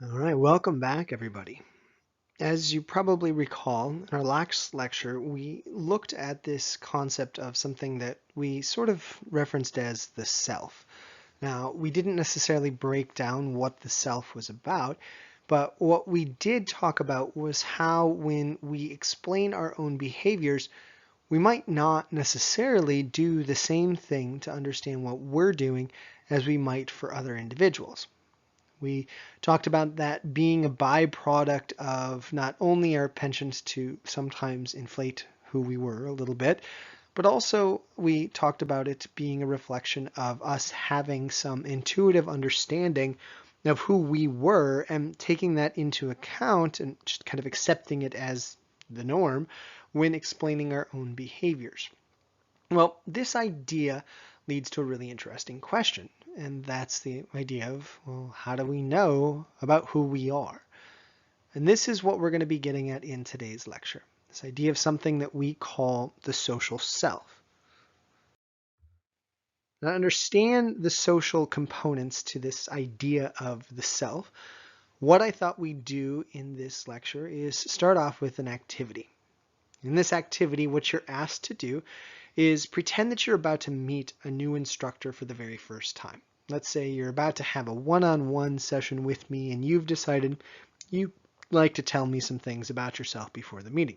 All right, welcome back, everybody. As you probably recall, in our last lecture, we looked at this concept of something that we sort of referenced as the self. Now, we didn't necessarily break down what the self was about, but what we did talk about was how when we explain our own behaviors, we might not necessarily do the same thing to understand what we're doing as we might for other individuals. We talked about that being a byproduct of not only our penchants to sometimes inflate who we were a little bit, but also we talked about it being a reflection of us having some intuitive understanding of who we were and taking that into account and just kind of accepting it as the norm when explaining our own behaviors. Well, this idea leads to a really interesting question, and that's the idea of, well, how do we know about who we are? And this is what we're going to be getting at in today's lecture, this idea of something that we call the social self. Now, to understand the social components to this idea of the self, what I thought we'd do in this lecture is start off with an activity. In this activity, what you're asked to do is pretend that you're about to meet a new instructor for the very first time. Let's say you're about to have a one-on-one session with me and you've decided you'd like to tell me some things about yourself before the meeting.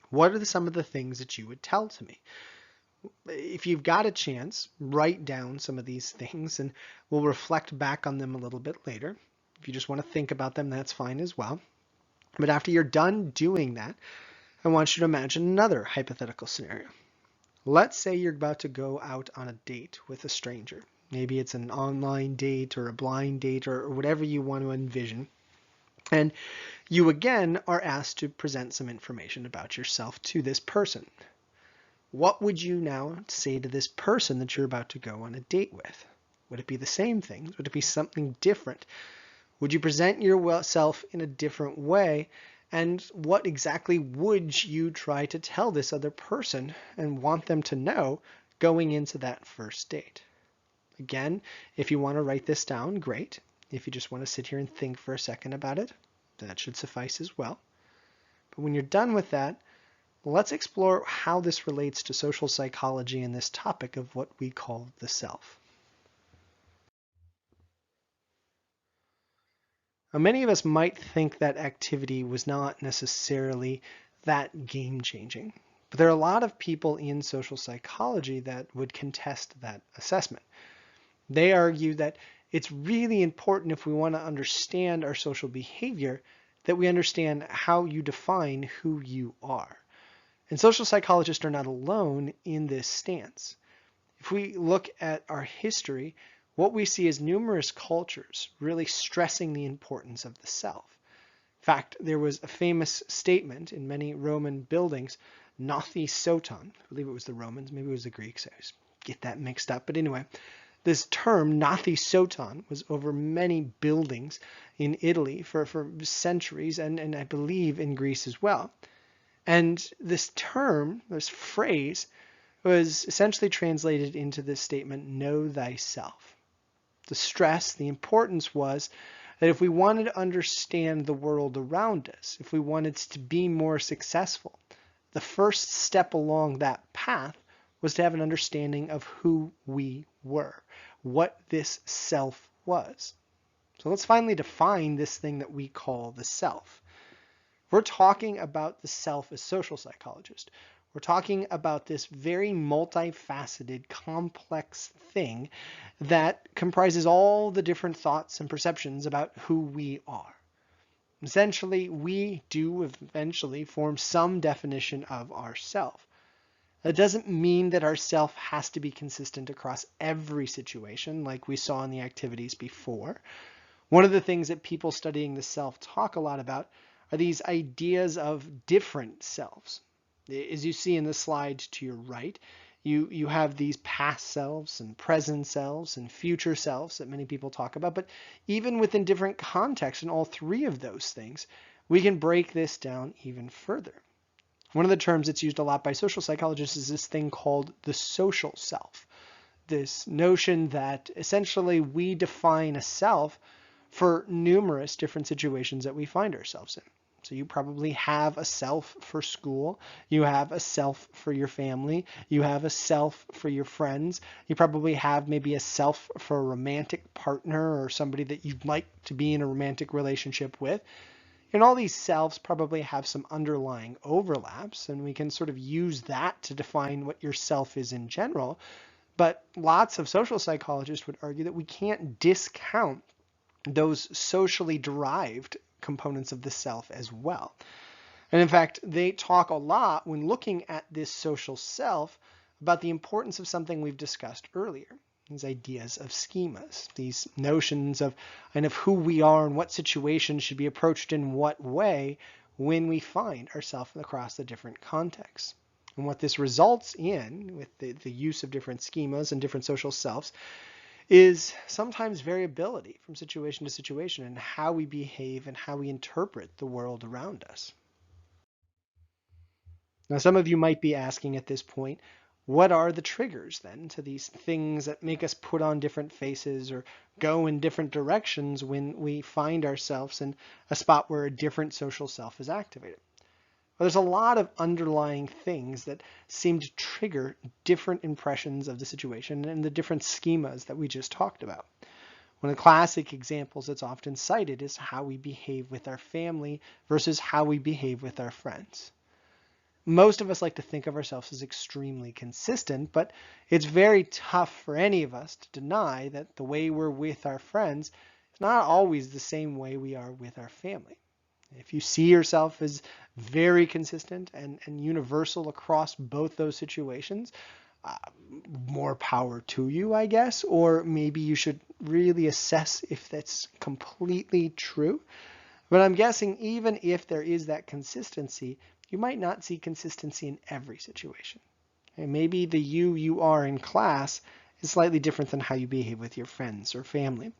What are some of the things that you would tell to me? If you've got a chance, write down some of these things and we'll reflect back on them a little bit later. If you just want to think about them, that's fine as well. But after you're done doing that, I want you to imagine another hypothetical scenario. Let's say you're about to go out on a date with a stranger. Maybe it's an online date or a blind date or whatever you want to envision. And you again are asked to present some information about yourself to this person. What would you now say to this person that you're about to go on a date with? Would it be the same things? Would it be something different? Would you present yourself in a different way? And what exactly would you try to tell this other person and want them to know going into that first date? Again, if you want to write this down, great. If you just want to sit here and think for a second about it, that should suffice as well. But when you're done with that, let's explore how this relates to social psychology and this topic of what we call the self. Now, many of us might think that activity was not necessarily that game-changing, but there are a lot of people in social psychology that would contest that assessment. They argue that it's really important if we want to understand our social behavior that we understand how you define who you are. And social psychologists are not alone in this stance. If we look at our history, what we see is numerous cultures really stressing the importance of the self. In fact, there was a famous statement in many Roman buildings, "Gnothi Soton." I believe it was the Romans, maybe it was the Greeks. I always get that mixed up. But anyway, this term, "Gnothi Soton," was over many buildings in Italy for centuries, and I believe in Greece as well. And this term, this phrase, was essentially translated into this statement, "Know thyself." The stress, the importance was that if we wanted to understand the world around us, if we wanted to be more successful, the first step along that path was to have an understanding of who we were, what this self was. So let's finally define this thing that we call the self. We're talking about the self as social psychologists. We're talking about this very multifaceted, complex thing that comprises all the different thoughts and perceptions about who we are. Essentially, we do eventually form some definition of ourself. That doesn't mean that our self has to be consistent across every situation like we saw in the activities before. One of the things that people studying the self talk a lot about are these ideas of different selves. As you see in the slide to your right, you have these past selves and present selves and future selves that many people talk about. But even within different contexts in all three of those things, we can break this down even further. One of the terms that's used a lot by social psychologists is this thing called the social self. This notion that essentially we define a self for numerous different situations that we find ourselves in. So you probably have a self for school, you have a self for your family, you have a self for your friends, you probably have maybe a self for a romantic partner or somebody that you'd like to be in a romantic relationship with. And all these selves probably have some underlying overlaps, and we can sort of use that to define what your self is in general. But lots of social psychologists would argue that we can't discount those socially derived components of the self as well. And in fact, they talk a lot when looking at this social self about the importance of something we've discussed earlier, these ideas of schemas, these notions of kind of who we are and what situations should be approached in what way when we find ourselves across the different contexts. And what this results in with the use of different schemas and different social selves is sometimes variability from situation to situation in how we behave and how we interpret the world around us. Now, some of you might be asking at this point, what are the triggers then to these things that make us put on different faces or go in different directions when we find ourselves in a spot where a different social self is activated? Well, there's a lot of underlying things that seem to trigger different impressions of the situation and the different schemas that we just talked about. One of the classic examples that's often cited is how we behave with our family versus how we behave with our friends. Most of us like to think of ourselves as extremely consistent, but it's very tough for any of us to deny that the way we're with our friends is not always the same way we are with our family. If you see yourself as very consistent and universal across both those situations, more power to you, I guess, or maybe you should really assess if that's completely true. But I'm guessing even if there is that consistency, you might not see consistency in every situation. And maybe the you are in class is slightly different than how you behave with your friends or family.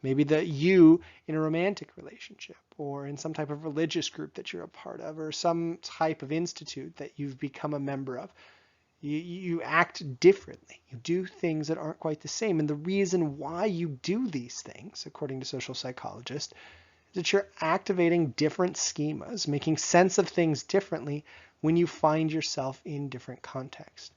Maybe the you in a romantic relationship or in some type of religious group that you're a part of or some type of institute that you've become a member of. You act differently. You do things that aren't quite the same. And the reason why you do these things, according to social psychologists, is that you're activating different schemas, making sense of things differently when you find yourself in different contexts.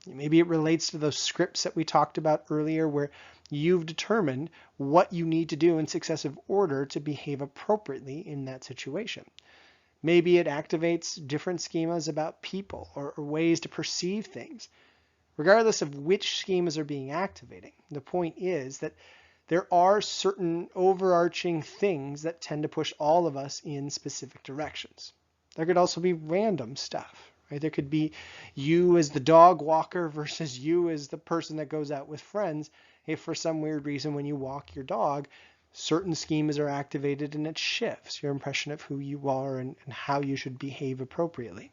Maybe it relates to those scripts that we talked about earlier where you've determined what you need to do in successive order to behave appropriately in that situation. Maybe it activates different schemas about people or ways to perceive things. Regardless of which schemas are being activated, the point is that there are certain overarching things that tend to push all of us in specific directions. There could also be random stuff. Right? There could be you as the dog walker versus you as the person that goes out with friends. If for some weird reason when you walk your dog, certain schemas are activated and it shifts your impression of who you are and how you should behave appropriately.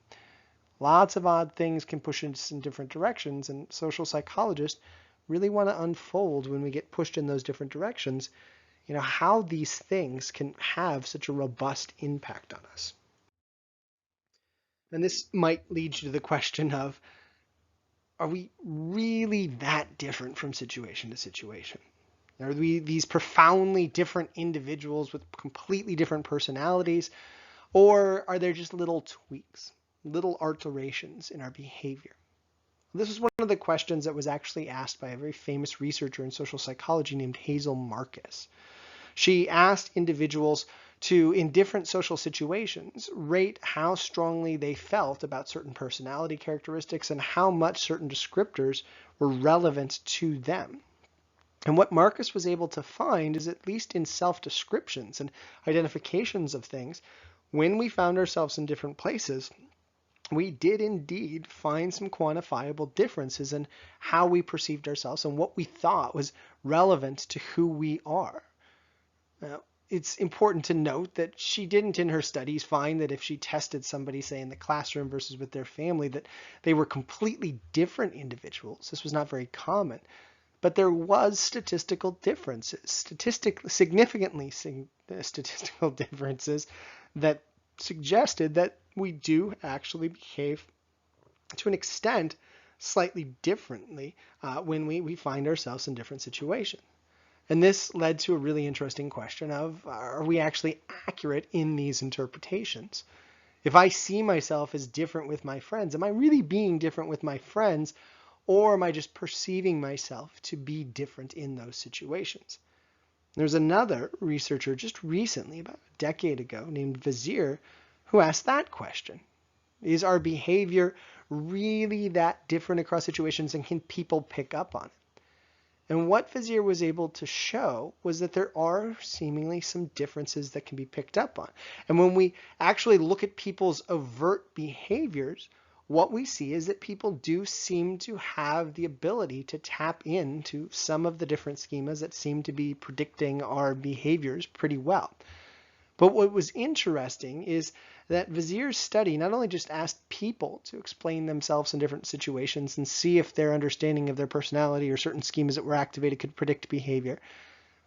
Lots of odd things can push us in different directions, and social psychologists really want to unfold when we get pushed in those different directions, how these things can have such a robust impact on us. And this might lead you to the question of, are we really that different from situation to situation? Are we these profoundly different individuals with completely different personalities? Or are there just little tweaks, little alterations in our behavior? This is one of the questions that was actually asked by a very famous researcher in social psychology named Hazel Marcus. She asked individuals to, in different social situations, rate how strongly they felt about certain personality characteristics and how much certain descriptors were relevant to them. And what Marcus was able to find is, at least in self-descriptions and identifications of things, when we found ourselves in different places, we did indeed find some quantifiable differences in how we perceived ourselves and what we thought was relevant to who we are. Now, it's important to note that she didn't in her studies find that if she tested somebody, say in the classroom versus with their family, that they were completely different individuals. This was not very common. But there was statistical differences, significantly statistical differences that suggested that we do actually behave to an extent slightly differently when we find ourselves in different situations. And this led to a really interesting question of, are we actually accurate in these interpretations? If I see myself as different with my friends, am I really being different with my friends, or am I just perceiving myself to be different in those situations? There's another researcher just recently, about a decade ago, named Vazir, who asked that question. Is our behavior really that different across situations, and can people pick up on it? And what Vazir was able to show was that there are seemingly some differences that can be picked up on. And when we actually look at people's overt behaviors, what we see is that people do seem to have the ability to tap into some of the different schemas that seem to be predicting our behaviors pretty well. But what was interesting is that Vazir's study not only just asked people to explain themselves in different situations and see if their understanding of their personality or certain schemas that were activated could predict behavior,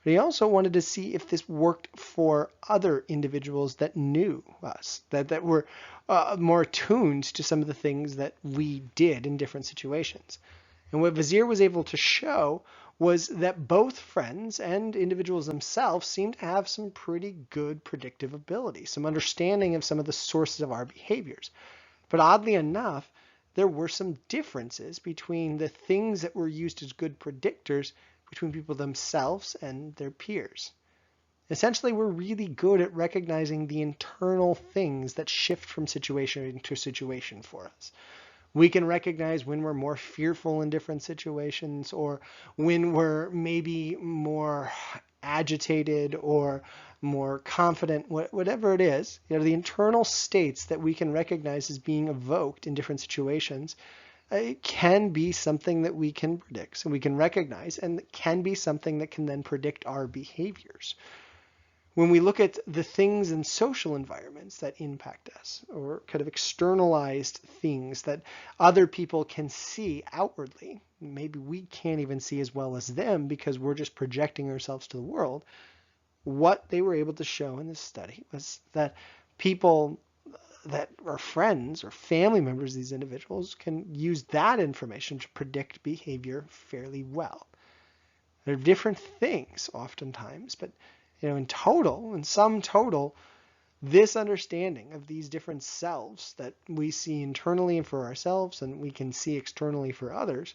but he also wanted to see if this worked for other individuals that knew us, that were more attuned to some of the things that we did in different situations. And what Vazir was able to show was that both friends and individuals themselves seemed to have some pretty good predictive ability, some understanding of some of the sources of our behaviors. But oddly enough, there were some differences between the things that were used as good predictors between people themselves and their peers. Essentially, we're really good at recognizing the internal things that shift from situation to situation for us. We can recognize when we're more fearful in different situations, or when we're maybe more agitated or more confident, whatever it is. The internal states that we can recognize as being evoked in different situations, it can be something that we can predict, so we can recognize, and it can be something that can then predict our behaviors. When we look at the things in social environments that impact us, or kind of externalized things that other people can see outwardly, maybe we can't even see as well as them because we're just projecting ourselves to the world, what they were able to show in this study was that people that are friends or family members of these individuals can use that information to predict behavior fairly well. They're different things oftentimes, but in sum total, this understanding of these different selves that we see internally and for ourselves and we can see externally for others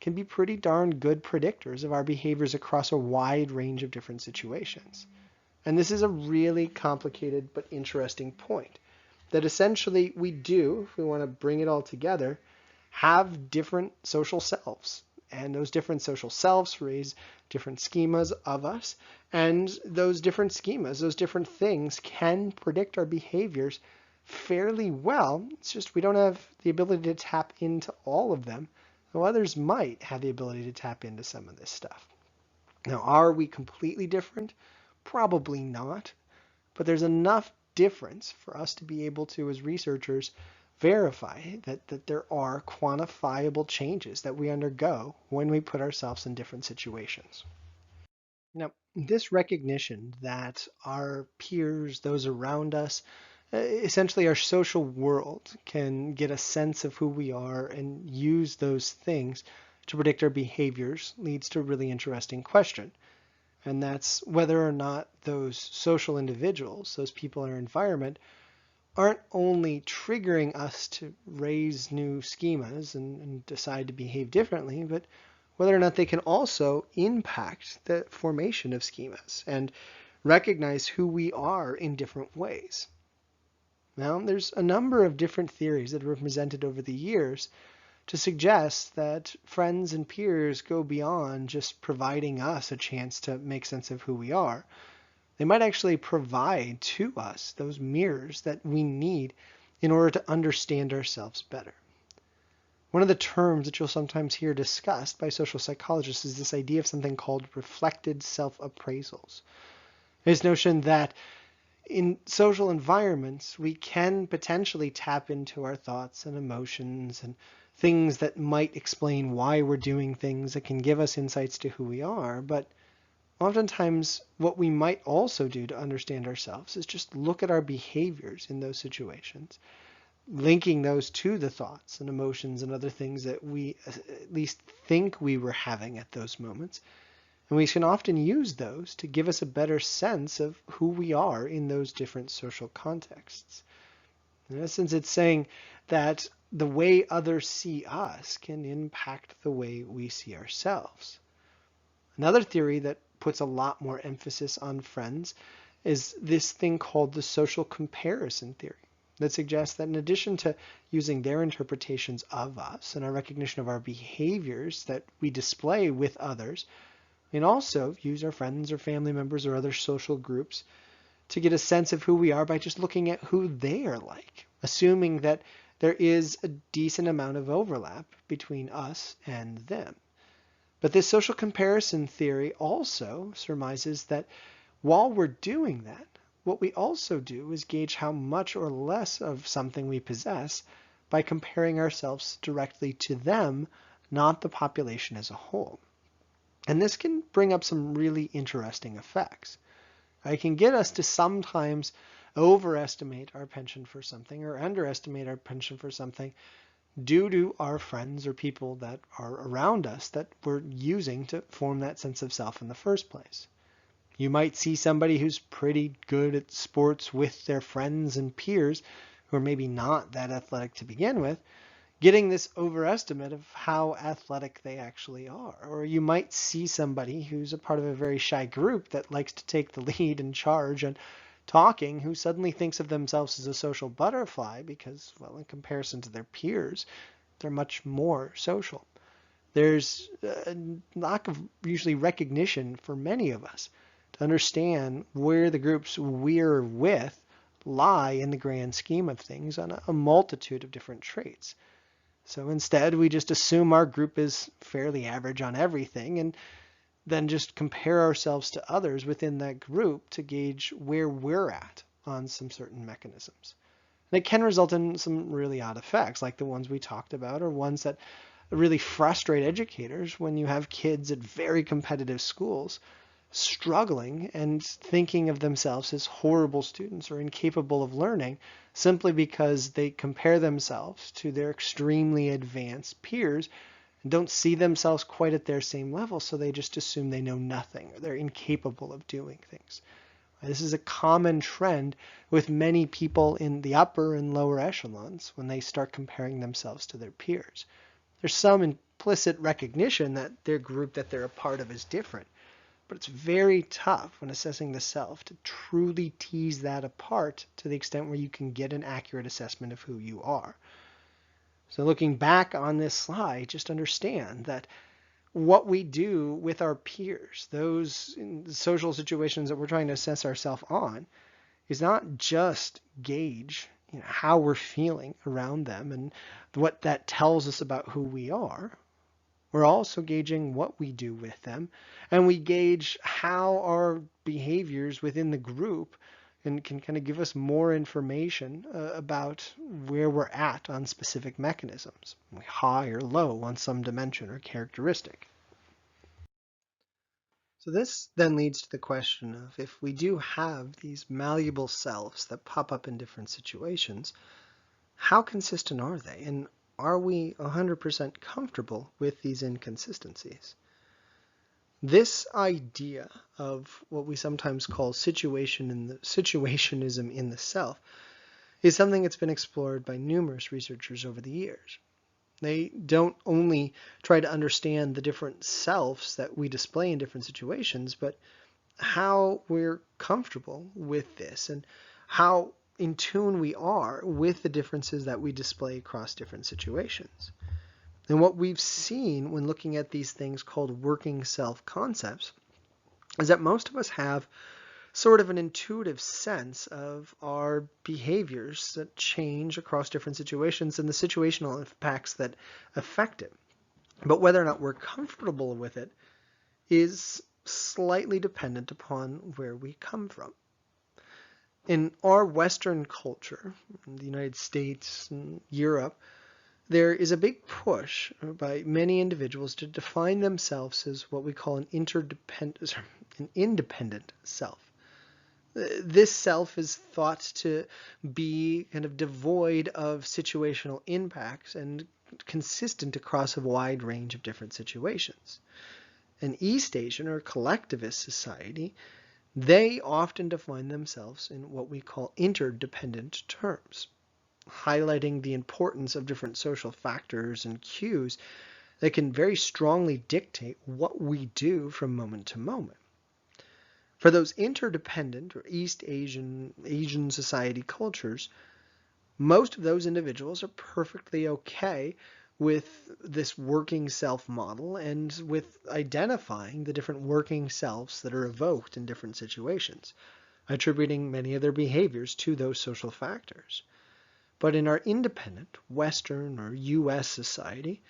can be pretty darn good predictors of our behaviors across a wide range of different situations. And this is a really complicated but interesting point, that essentially we do, if we want to bring it all together, have different social selves. And those different social selves raise different schemas of us. And those different schemas, those different things can predict our behaviors fairly well. It's just we don't have the ability to tap into all of them, though others might have the ability to tap into some of this stuff. Now, are we completely different? Probably not. But there's enough difference for us to be able to, as researchers, verify that there are quantifiable changes that we undergo when we put ourselves in different situations. Now, this recognition that our peers, those around us, essentially our social world, can get a sense of who we are and use those things to predict our behaviors leads to a really interesting question. And that's whether or not those social individuals, those people in our environment, aren't only triggering us to raise new schemas and decide to behave differently, but whether or not they can also impact the formation of schemas and recognize who we are in different ways. Now, there's a number of different theories that have been presented over the years to suggest that friends and peers go beyond just providing us a chance to make sense of who we are. They might actually provide to us those mirrors that we need in order to understand ourselves better. One of the terms that you'll sometimes hear discussed by social psychologists is this idea of something called reflected self-appraisals. This notion that in social environments, we can potentially tap into our thoughts and emotions and things that might explain why we're doing things that can give us insights to who we are. But oftentimes, what we might also do to understand ourselves is just look at our behaviors in those situations, linking those to the thoughts and emotions and other things that we at least think we were having at those moments, And we can often use those to give us a better sense of who we are in those different social contexts. In essence, it's saying that the way others see us can impact the way we see ourselves. Another theory that puts a lot more emphasis on friends is this thing called the social comparison theory, that suggests that in addition to using their interpretations of us and our recognition of our behaviors that we display with others, we can also use our friends or family members or other social groups to get a sense of who we are by just looking at who they are like, assuming that there is a decent amount of overlap between us and them. But this social comparison theory also surmises that while we're doing that, what we also do is gauge how much or less of something we possess by comparing ourselves directly to them, not the population as a whole. And this can bring up some really interesting effects. It can get us to sometimes overestimate our penchant for something or underestimate our penchant for something due to our friends or people that are around us that we're using to form that sense of self in the first place. You might see somebody who's pretty good at sports with their friends and peers who are maybe not that athletic to begin with, getting this overestimate of how athletic they actually are. Or you might see somebody who's a part of a very shy group that likes to take the lead and charge and talking, who suddenly thinks of themselves as a social butterfly because, well, in comparison to their peers, they're much more social. There's a lack of usually recognition for many of us to understand where the groups we're with lie in the grand scheme of things on a multitude of different traits. So instead, we just assume our group is fairly average on everything and then just compare ourselves to others within that group to gauge where we're at on some certain mechanisms. And it can result in some really odd effects, like the ones we talked about, or ones that really frustrate educators when you have kids at very competitive schools struggling and thinking of themselves as horrible students or incapable of learning simply because they compare themselves to their extremely advanced peers and don't see themselves quite at their same level, so they just assume they know nothing or they're incapable of doing things. This is a common trend with many people in the upper and lower echelons when they start comparing themselves to their peers. There's some implicit recognition that their group that they're a part of is different, but it's very tough when assessing the self to truly tease that apart to the extent where you can get an accurate assessment of who you are. So looking back on this slide, just understand that what we do with our peers, those social situations that we're trying to assess ourselves on, is not just gauge how we're feeling around them and what that tells us about who we are. We're also gauging what we do with them, and we gauge how our behaviors within the group and can kind of give us more information about where we're at on specific mechanisms, high or low on some dimension or characteristic. So this then leads to the question of, if we do have these malleable selves that pop up in different situations, how consistent are they? And are we 100% comfortable with these inconsistencies? This idea of what we sometimes call situationism in the self is something that's been explored by numerous researchers over the years. They don't only try to understand the different selves that we display in different situations, but how we're comfortable with this and how in tune we are with the differences that we display across different situations. And what we've seen when looking at these things called working self concepts is that most of us have sort of an intuitive sense of our behaviors that change across different situations and the situational impacts that affect it. But whether or not we're comfortable with it is slightly dependent upon where we come from. In our Western culture, in the United States and Europe, there is a big push by many individuals to define themselves as what we call an independent self. This self is thought to be kind of devoid of situational impacts and consistent across a wide range of different situations. An East Asian or collectivist society, they often define themselves in what we call interdependent terms, highlighting the importance of different social factors and cues that can very strongly dictate what we do from moment to moment. For those interdependent or East Asian society cultures, most of those individuals are perfectly okay with this working self model and with identifying the different working selves that are evoked in different situations, attributing many of their behaviors to those social factors. But in our independent Western or US society,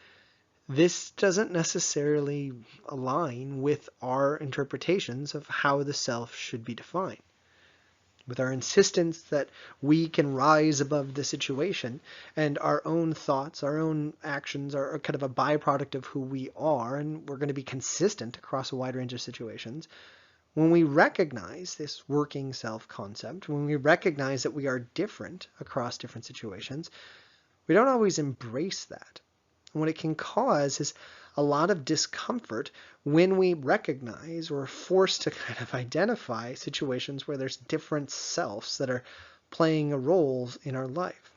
this doesn't necessarily align with our interpretations of how the self should be defined. With our insistence that we can rise above the situation and our own thoughts, our own actions are kind of a byproduct of who we are, and we're going to be consistent across a wide range of situations. When we recognize this working self concept, when we recognize that we are different across different situations, we don't always embrace that. And what it can cause is a lot of discomfort when we recognize or are forced to kind of identify situations where there's different selves that are playing a role in our life.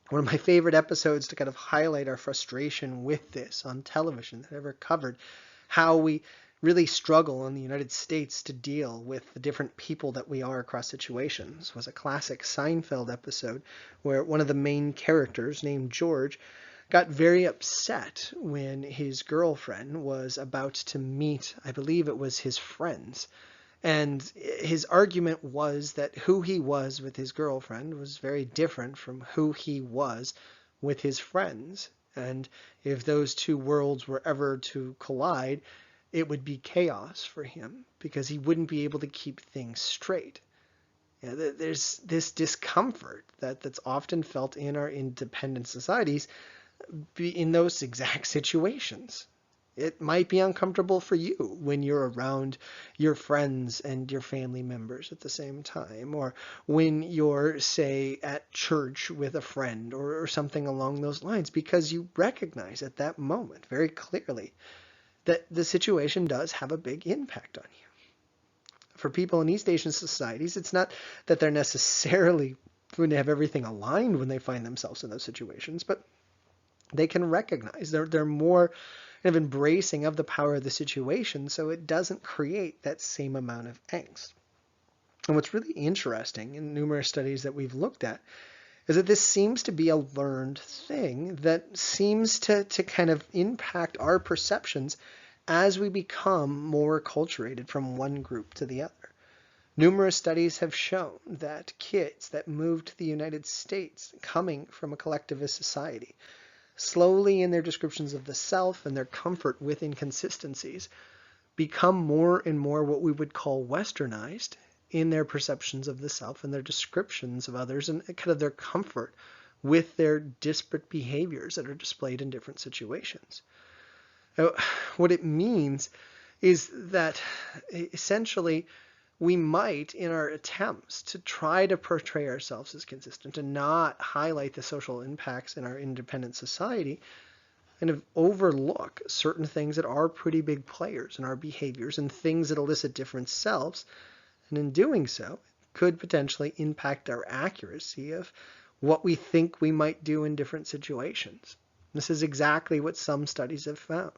One of my favorite episodes to kind of highlight our frustration with this on television that I ever covered, how we really struggle in the United States to deal with the different people that we are across situations, was a classic Seinfeld episode where one of the main characters named George got very upset when his girlfriend was about to meet, I believe it was his friends. And his argument was that who he was with his girlfriend was very different from who he was with his friends. And if those two worlds were ever to collide, it would be chaos for him because he wouldn't be able to keep things straight. You know, there's this discomfort that's often felt in our independent societies in those exact situations. It might be uncomfortable for you when you're around your friends and your family members at the same time, or when you're, say, at church with a friend or something along those lines, because you recognize at that moment very clearly that the situation does have a big impact on you. For people in East Asian societies, it's not that they're necessarily going to have everything aligned when they find themselves in those situations, but they can recognize they're more kind of embracing of the power of the situation, so it doesn't create that same amount of angst. And what's really interesting in numerous studies that we've looked at is that this seems to be a learned thing that seems to kind of impact our perceptions as we become more acculturated from one group to the other. Numerous studies have shown that kids that moved to the United States coming from a collectivist society, slowly in their descriptions of the self and their comfort with inconsistencies, become more and more what we would call westernized in their perceptions of the self and their descriptions of others and kind of their comfort with their disparate behaviors that are displayed in different situations. Now, what it means is that essentially we might, in our attempts to try to portray ourselves as consistent and not highlight the social impacts in our independent society, kind of overlook certain things that are pretty big players in our behaviors and things that elicit different selves. And in doing so, could potentially impact our accuracy of what we think we might do in different situations. This is exactly what some studies have found,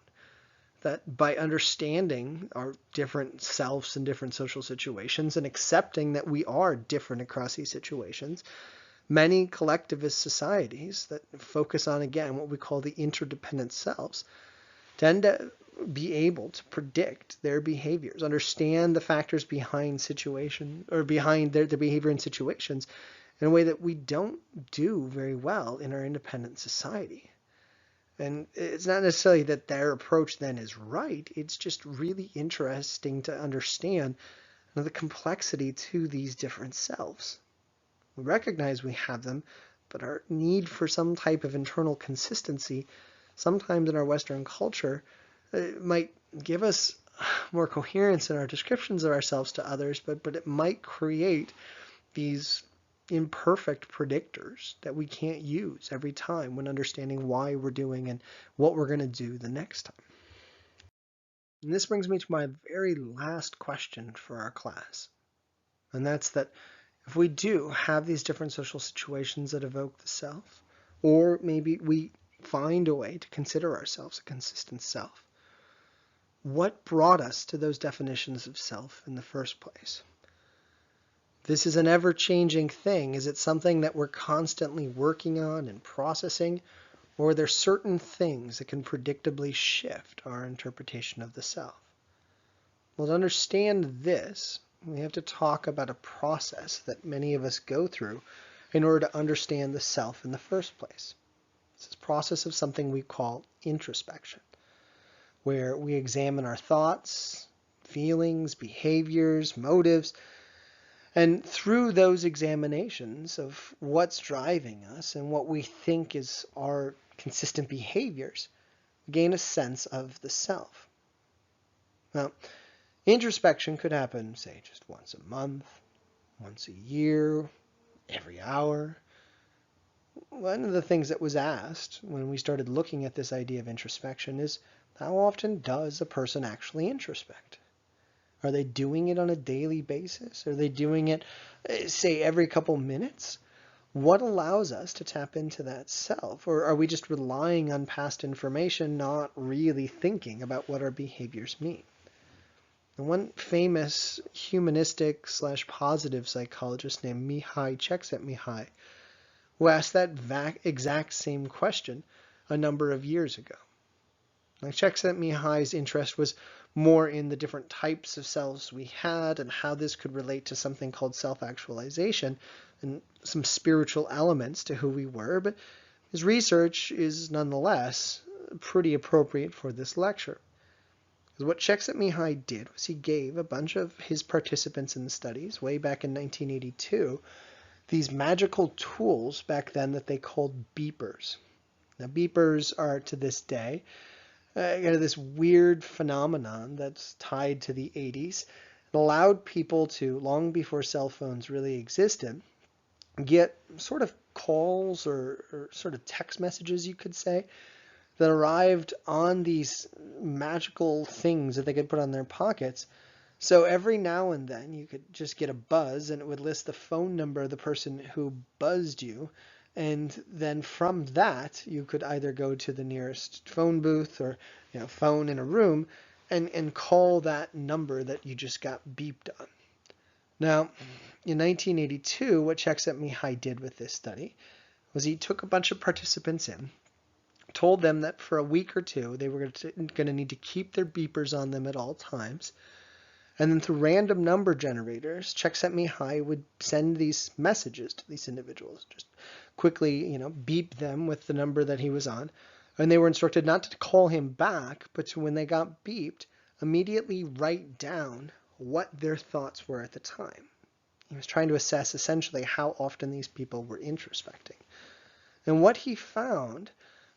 that by understanding our different selves in different social situations and accepting that we are different across these situations, many collectivist societies that focus on, again, what we call the interdependent selves tend to be able to predict their behaviors, understand the factors behind situation or behind their behavior in situations in a way that we don't do very well in our independent society. And it's not necessarily that their approach then is right. It's just really interesting to understand the complexity to these different selves. We recognize we have them, but our need for some type of internal consistency, sometimes in our Western culture, might give us more coherence in our descriptions of ourselves to others, but it might create these imperfect predictors that we can't use every time when understanding why we're doing and what we're going to do the next time. And this brings me to my very last question for our class. And that's that if we do have these different social situations that evoke the self, or maybe we find a way to consider ourselves a consistent self, what brought us to those definitions of self in the first place? This is an ever-changing thing. Is it something that we're constantly working on and processing, or are there certain things that can predictably shift our interpretation of the self? Well, to understand this, we have to talk about a process that many of us go through in order to understand the self in the first place. It's this process of something we call introspection, where we examine our thoughts, feelings, behaviors, motives, and through those examinations of what's driving us and what we think is our consistent behaviors, we gain a sense of the self. Now, introspection could happen, say, just once a month, once a year, every hour. One of the things that was asked when we started looking at this idea of introspection is, how often does a person actually introspect? Are they doing it on a daily basis? Are they doing it, say, every couple minutes? What allows us to tap into that self? Or are we just relying on past information, not really thinking about what our behaviors mean? And one famous humanistic / positive psychologist named Mihai Csikszentmihalyi, who asked that exact same question a number of years ago. Now, Csikszentmihalyi's interest was more in the different types of selves we had and how this could relate to something called self-actualization and some spiritual elements to who we were, but his research is nonetheless pretty appropriate for this lecture. Because what Csikszentmihalyi did was he gave a bunch of his participants in the studies, way back in 1982, these magical tools back then that they called beepers. Now, beepers are, to this day, this weird phenomenon that's tied to the 80s. It allowed people to, long before cell phones really existed, get sort of calls or sort of text messages, you could say, that arrived on these magical things that they could put on their pockets. So every now and then you could just get a buzz and it would list the phone number of the person who buzzed you. And then from that, you could either go to the nearest phone booth or phone in a room and call that number that you just got beeped on. Now, in 1982, what Csikszentmihalyi did with this study was he took a bunch of participants in, told them that for a week or two they were going to need to keep their beepers on them at all times. And then through random number generators, Csikszentmihalyi would send these messages to these individuals, just quickly, beep them with the number that he was on. And they were instructed not to call him back, but to, when they got beeped, immediately write down what their thoughts were at the time. He was trying to assess essentially how often these people were introspecting. And what he found,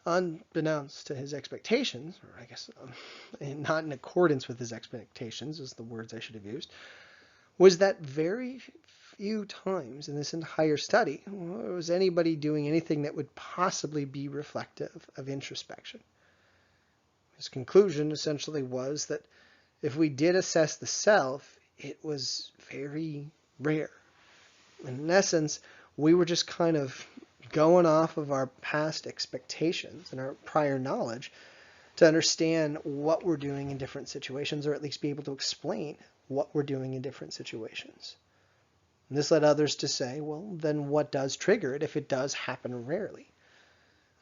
unbeknownst to his expectations, or I guess not in accordance with his expectations is the words I should have used, was that very few times in this entire study was anybody doing anything that would possibly be reflective of introspection. His conclusion essentially was that if we did assess the self, it was very rare. In essence, we were just kind of going off of our past expectations and our prior knowledge to understand what we're doing in different situations, or at least be able to explain what we're doing in different situations. And this led others to say, well, then what does trigger it if it does happen rarely?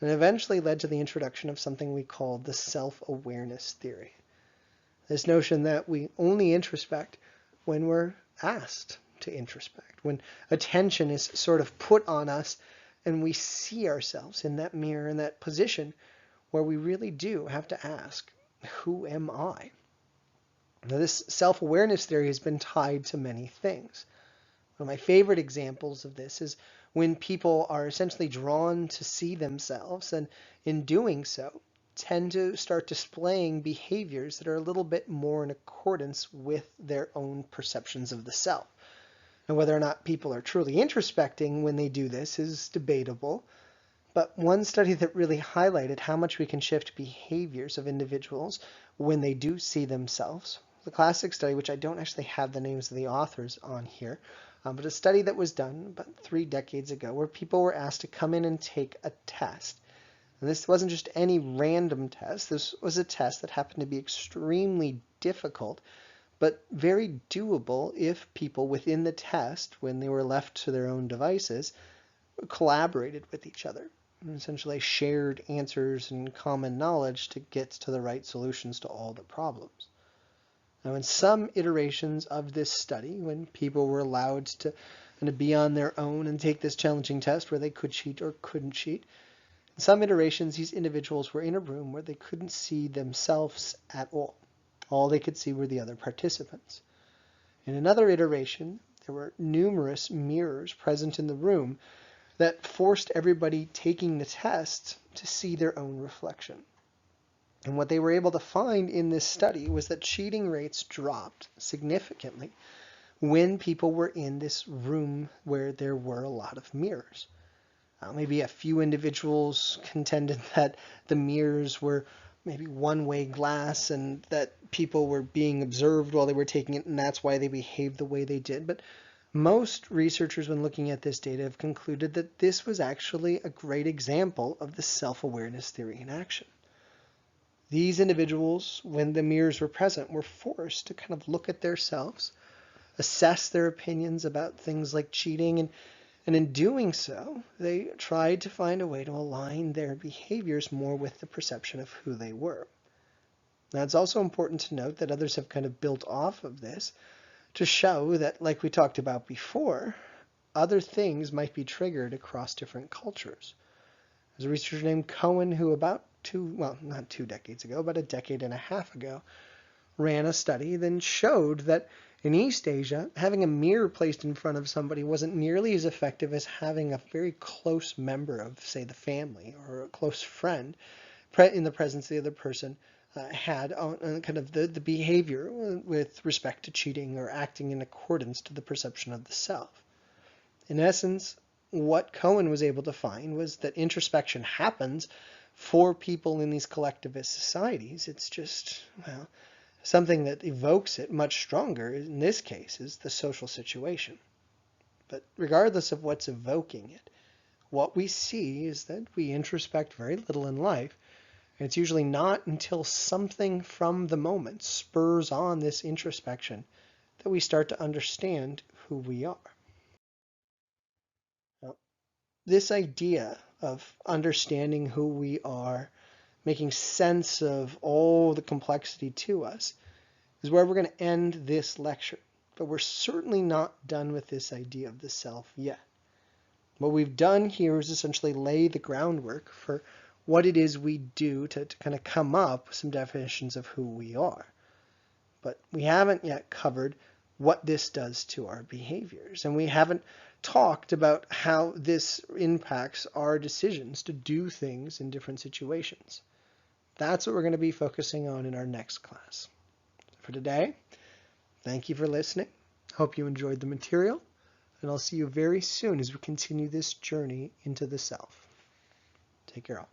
And it eventually led to the introduction of something we call the self-awareness theory. This notion that we only introspect when we're asked to introspect, when attention is sort of put on us and we see ourselves in that mirror, in that position where we really do have to ask, who am I? Now, this self-awareness theory has been tied to many things. One of my favorite examples of this is when people are essentially drawn to see themselves, and in doing so, tend to start displaying behaviors that are a little bit more in accordance with their own perceptions of the self. And whether or not people are truly introspecting when they do this is debatable, But one study that really highlighted how much we can shift behaviors of individuals when they do see themselves, the classic study, which I don't actually have the names of the authors on here, but a study that was done about 3 decades ago where people were asked to come in and take a test. And this wasn't just any random test. This was a test that happened to be extremely difficult, but very doable if people within the test, when they were left to their own devices, collaborated with each other and essentially shared answers and common knowledge to get to the right solutions to all the problems. Now, in some iterations of this study, when people were allowed to be on their own and take this challenging test where they could cheat or couldn't cheat, in some iterations, these individuals were in a room where they couldn't see themselves at all. All they could see were the other participants. In another iteration, there were numerous mirrors present in the room that forced everybody taking the test to see their own reflection. And what they were able to find in this study was that cheating rates dropped significantly when people were in this room where there were a lot of mirrors. Maybe a few individuals contended that the mirrors were maybe one-way glass and that people were being observed while they were taking it, and that's why they behaved the way they did. But most researchers, when looking at this data, have concluded that this was actually a great example of the self-awareness theory in action. These individuals, when the mirrors were present, were forced to kind of look at themselves, assess their opinions about things like cheating, and in doing so, they tried to find a way to align their behaviors more with the perception of who they were. Now, it's also important to note that others have kind of built off of this to show that, like we talked about before, other things might be triggered across different cultures. There's a researcher named Cohen who not 2 decades ago, but a decade and a half ago, ran a study that showed that in East Asia, having a mirror placed in front of somebody wasn't nearly as effective as having a very close member of, say, the family or a close friend in the presence of the other person had on kind of the behavior with respect to cheating or acting in accordance to the perception of the self. In essence, what Cohen was able to find was that introspection happens for people in these collectivist societies. It's just, well, something that evokes it much stronger in this case is the social situation. But regardless of what's evoking it, what we see is that we introspect very little in life. And it's usually not until something from the moment spurs on this introspection that we start to understand who we are. Now, this idea of understanding who we are, making sense of all the complexity to us, is where we're going to end this lecture. But we're certainly not done with this idea of the self yet. What we've done here is essentially lay the groundwork for what it is we do to kind of come up with some definitions of who we are. But we haven't yet covered what this does to our behaviors. And we haven't talked about how this impacts our decisions to do things in different situations. That's what we're going to be focusing on in our next class. For today, thank you for listening. Hope you enjoyed the material, and I'll see you very soon as we continue this journey into the self. Take care all.